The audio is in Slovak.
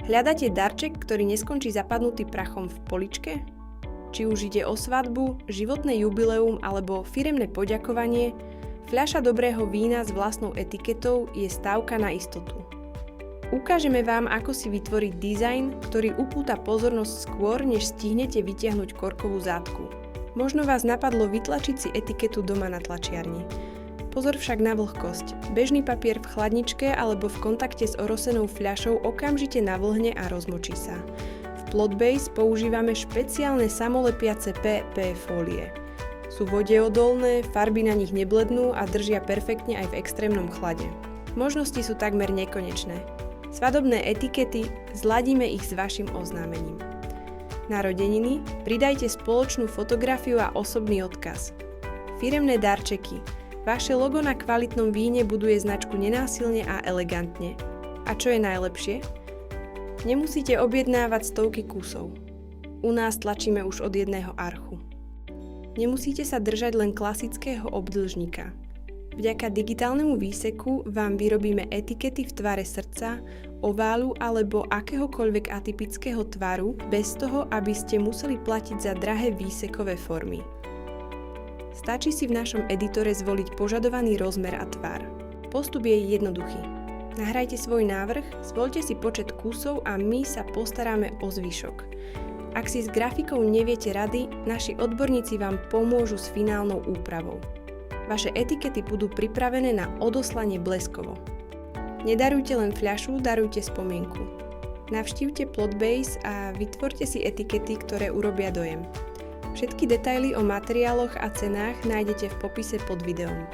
Hľadáte darček, ktorý neskončí zapadnutý prachom v poličke? Či už ide o svadbu, životné jubileum alebo firemné poďakovanie, fľaša dobrého vína s vlastnou etiketou je stávka na istotu. Ukážeme vám, ako si vytvoriť dizajn, ktorý upúta pozornosť skôr, než stihnete vytiahnuť korkovú zátku. Možno vás napadlo vytlačiť si etiketu doma na tlačiarni. Pozor však na vlhkosť. Bežný papier v chladničke alebo v kontakte s orosenou fľašou okamžite navlhne a rozmočí sa. V Plotbase používame špeciálne samolepiace PP fólie. Sú vodeodolné, farby na nich neblednú a držia perfektne aj v extrémnom chlade. Možnosti sú takmer nekonečné. Svadobné etikety, zladíme ich s vašim oznámením. Narodeniny, pridajte spoločnú fotografiu a osobný odkaz. Firemné darčeky. Vaše logo na kvalitnom víne buduje značku nenásilne a elegantne. A čo je najlepšie? Nemusíte objednávať stovky kusov. U nás tlačíme už od jedného archu. Nemusíte sa držať len klasického obdĺžnika. Vďaka digitálnemu výseku vám vyrobíme etikety v tvare srdca, oválu alebo akéhokoľvek atypického tvaru bez toho, aby ste museli platiť za drahé výsekové formy. Stačí si v našom editore zvoliť požadovaný rozmer a tvar. Postup je jednoduchý. Nahrajte svoj návrh, zvoľte si počet kusov a my sa postaráme o zvyšok. Ak si s grafikou neviete rady, naši odborníci vám pomôžu s finálnou úpravou. Vaše etikety budú pripravené na odoslanie bleskovo. Nedarujte len fľašu, darujte spomienku. Navštívte Plotbase a vytvorte si etikety, ktoré urobia dojem. Všetky detaily o materiáloch a cenách nájdete v popise pod videom.